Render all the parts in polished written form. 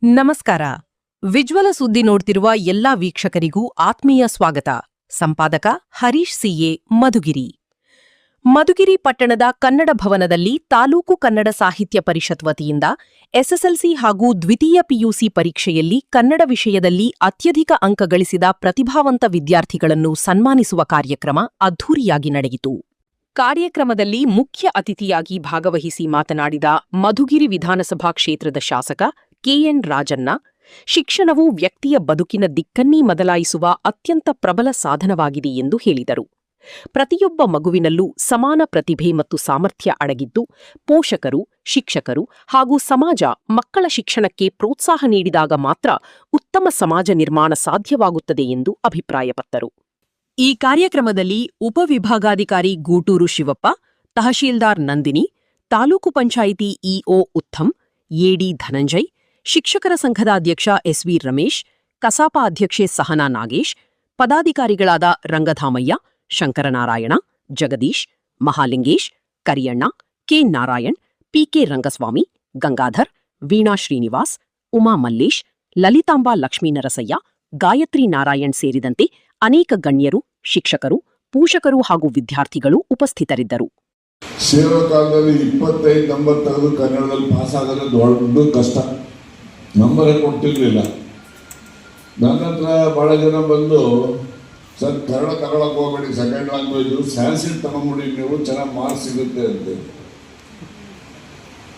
ನಮಸ್ಕಾರ. ವಿಜ್ವಲ ಸುದ್ದಿ ನೋಡ್ತಿರುವ ಎಲ್ಲಾ ವೀಕ್ಷಕರಿಗೂ ಆತ್ಮೀಯ ಸ್ವಾಗತ. ಸಂಪಾದಕ ಹರೀಶ್ ಸಿಎ, ಮಧುಗಿರಿ. ಮಧುಗಿರಿ ಪಟ್ಟಣದ ಕನ್ನಡ ಭವನದಲ್ಲಿ ತಾಲೂಕು ಕನ್ನಡ ಸಾಹಿತ್ಯ ಪರಿಷತ್ ವತಿಯಿಂದ ಎಸ್ಎಸ್ಎಲ್ಸಿ ಹಾಗೂ ದ್ವಿತೀಯ ಪಿಯುಸಿ ಪರೀಕ್ಷೆಯಲ್ಲಿ ಕನ್ನಡ ವಿಷಯದಲ್ಲಿ ಅತ್ಯಧಿಕ ಅಂಕ ಗಳಿಸಿದ ಪ್ರತಿಭಾವಂತ ವಿದ್ಯಾರ್ಥಿಗಳನ್ನು ಸನ್ಮಾನಿಸುವ ಕಾರ್ಯಕ್ರಮ ಅದ್ಧೂರಿಯಾಗಿ ನಡೆಯಿತು. ಕಾರ್ಯಕ್ರಮದಲ್ಲಿ ಮುಖ್ಯ ಅತಿಥಿಯಾಗಿ ಭಾಗವಹಿಸಿ ಮಾತನಾಡಿದ ಮಧುಗಿರಿ ವಿಧಾನಸಭಾ ಕ್ಷೇತ್ರದ ಶಾಸಕ ಕೆಎನ್ ರಾಜಣ್ಣ, ಶಿಕ್ಷಣವು ವ್ಯಕ್ತಿಯ ಬದುಕಿನ ದಿಕ್ಕನ್ನೇ ಬದಲಾಯಿಸುವ ಅತ್ಯಂತ ಪ್ರಬಲ ಸಾಧನವಾಗಿದೆ ಎಂದು ಹೇಳಿದರು. ಪ್ರತಿಯೊಬ್ಬ ಮಗುವಿನಲ್ಲೂ ಸಮಾನ ಪ್ರತಿಭೆ ಮತ್ತು ಸಾಮರ್ಥ್ಯ ಅಡಗಿದ್ದು, ಪೋಷಕರು, ಶಿಕ್ಷಕರು ಹಾಗೂ ಸಮಾಜ ಮಕ್ಕಳ ಶಿಕ್ಷಣಕ್ಕೆ ಪ್ರೋತ್ಸಾಹ ನೀಡಿದಾಗ ಮಾತ್ರ ಉತ್ತಮ ಸಮಾಜ ನಿರ್ಮಾಣ ಸಾಧ್ಯವಾಗುತ್ತದೆ ಎಂದು ಅಭಿಪ್ರಾಯಪಟ್ಟರು. ಈ ಕಾರ್ಯಕ್ರಮದಲ್ಲಿ ಉಪವಿಭಾಗಾಧಿಕಾರಿ ಗೂಟೂರು ಶಿವಪ್ಪ, ತಹಶೀಲ್ದಾರ್ ನಂದಿನಿ, ತಾಲೂಕು ಪಂಚಾಯಿತಿ ಇಒ ಉತ್ತಮ್, ಎಡಿ ಧನಂಜಯ್, ಶಿಕ್ಷಕರ ಸಂಘದ ಅಧ್ಯಕ್ಷ ಎಸ್ವಿ ರಮೇಶ್, ಕಸಾಪ ಅಧ್ಯಕ್ಷೆ ಸಹನಾ ನಾಗೇಶ್, ಪದಾಧಿಕಾರಿಗಳಾದ ರಂಗಧಾಮಯ್ಯ, ಶಂಕರನಾರಾಯಣ, ಜಗದೀಶ್, ಮಹಾಲಿಂಗೇಶ್, ಕರಿಯಣ್ಣ, ಕೆ ನಾರಾಯಣ್, ಪಿಕೆ ರಂಗಸ್ವಾಮಿ, ಗಂಗಾಧರ್, ವೀಣಾ ಶ್ರೀನಿವಾಸ್, ಉಮಾ ಮಲ್ಲೇಶ್, ಲಲಿತಾಂಬಾ ಲಕ್ಷ್ಮೀನರಸಯ್ಯ, ಗಾಯತ್ರಿ ನಾರಾಯಣ್ ಸೇರಿದಂತೆ ಅನೇಕ ಗಣ್ಯರು, ಶಿಕ್ಷಕರು, ಪೋಷಕರು ಹಾಗೂ ವಿದ್ಯಾರ್ಥಿಗಳು ಉಪಸ್ಥಿತರಿದ್ದರು. ಸೇರೋ ಕಾಲದಲ್ಲಿ 25 ನಂಬರ್ ತೆಗೆದು ಕನ್ನಡದಲ್ಲಿ ಪಾಸ್ ಆಗೋದು ದೊಡ್ಡ ಕಷ್ಟ. ನಂಬರೇ ಕೊಡ್ತಿರ್ಲಿಲ್ಲ. ನನ್ನ ಹತ್ರ ಭಾಳ ಜನ ಬಂದು, ಸರ್ ಕನ್ನಡ ತಗೊಳಕ್ಕೆ ಹೋಗ್ಬೇಡಿ, ಸೆಕೆಂಡ್ ಲ್ಯಾಂಗ್ವೇಜು ಸ್ಯಾನ್ಸ್ಕ್ರಿಟ್ ತಗೊಂಬಿಡಿ, ನೀವು ಚೆನ್ನಾಗಿ ಮಾರ್ಕ್ಸ್ ಸಿಗುತ್ತೆ ಅಂತ.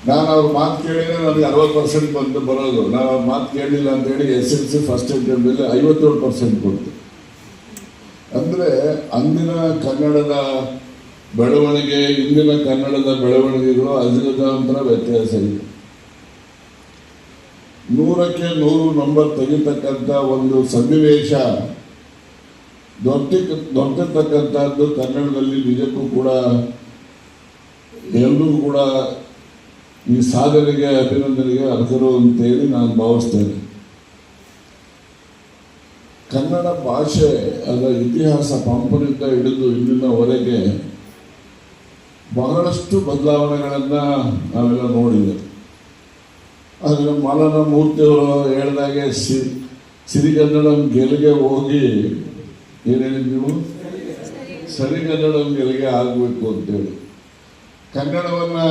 ನಾನು ಅವ್ರ ಮಾತು ಕೇಳಿದ್ರೆ ನನಗೆ 60% ಬರೋದು. ನಾನು ಅವ್ರ ಮಾತು ಕೇಳಲಿಲ್ಲ ಅಂತೇಳಿ SLC ಫಸ್ಟ್ ಅಟೆಂಪ್ಟಲ್ಲಿ 57% ಕೊಡ್ತು. ಅಂದರೆ ಅಂದಿನ ಕನ್ನಡದ ಬೆಳವಣಿಗೆ, ಇಂದಿನ ಕನ್ನಡದ ಬೆಳವಣಿಗೆಗಳು ಅಜಗಜಾಂತರ ವ್ಯತ್ಯಾಸ ಇದೆ. 100ಕ್ಕೆ 100 ನಂಬರ್ ತೆಗಿತಕ್ಕಂಥ ಒಂದು ಸನ್ನಿವೇಶ ದೊಡ್ಡತಕ್ಕಂಥದ್ದು ಕನ್ನಡದಲ್ಲಿ ನಿಜಕ್ಕೂ ಕೂಡ ಎಲ್ಲರೂ ಕೂಡ ಈ ಸಾಧನೆಗೆ ಅಭಿನಂದನೆಗೆ ಅರ್ಹರು ಅಂತೇಳಿ ನಾನು ಭಾವಿಸ್ತೇನೆ. ಕನ್ನಡ ಭಾಷೆ ಅದರ ಇತಿಹಾಸ ಪಂಪನಿಂದ ಹಿಡಿದು ಇಂದಿನವರೆಗೆ ಬಹಳಷ್ಟು ಬದಲಾವಣೆಗಳನ್ನು ನಾವೆಲ್ಲ ನೋಡಿದೆ. ಆದರೆ ಮಲನ ಮೂರ್ತಿಯವರು ಹೇಳಿದಾಗೆ ಸಿರಿಗನ್ನಡಂ ಗೆಲ್ಗೆ ಹೋಗಿ ಏನು ಹೇಳಿದ್ ನೀವು, ಸರಿಗನ್ನಡಂ ಗೆಲ್ಗೆ ಆಗಬೇಕು ಅಂತೇಳಿ ಕನ್ನಡವನ್ನು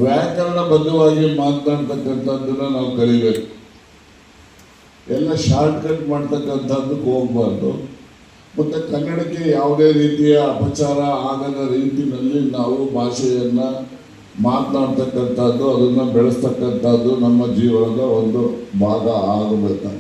ವ್ಯಾಕರಣಬದ್ಧವಾಗಿ ಮಾತನಾಡ್ತಕ್ಕಂಥದ್ದನ್ನು ನಾವು ಕಲಿಬೇಕು. ಎಲ್ಲ ಶಾರ್ಟ್ಕಟ್ ಮಾಡ್ತಕ್ಕಂಥದ್ದಕ್ಕೆ ಹೋಗಬಾರ್ದು. ಮತ್ತು ಕನ್ನಡಕ್ಕೆ ಯಾವುದೇ ರೀತಿಯ ಅಪಚಾರ ಆಗದ ರೀತಿಯಲ್ಲಿ ನಾವು ಭಾಷೆಯನ್ನು ಮಾತನಾಡ್ತಕ್ಕಂಥದ್ದು, ಅದನ್ನು ಬೆಳೆಸ್ತಕ್ಕಂಥದ್ದು ನಮ್ಮ ಜೀವನದ ಒಂದು ಭಾಗ ಆಗಬೇಕು.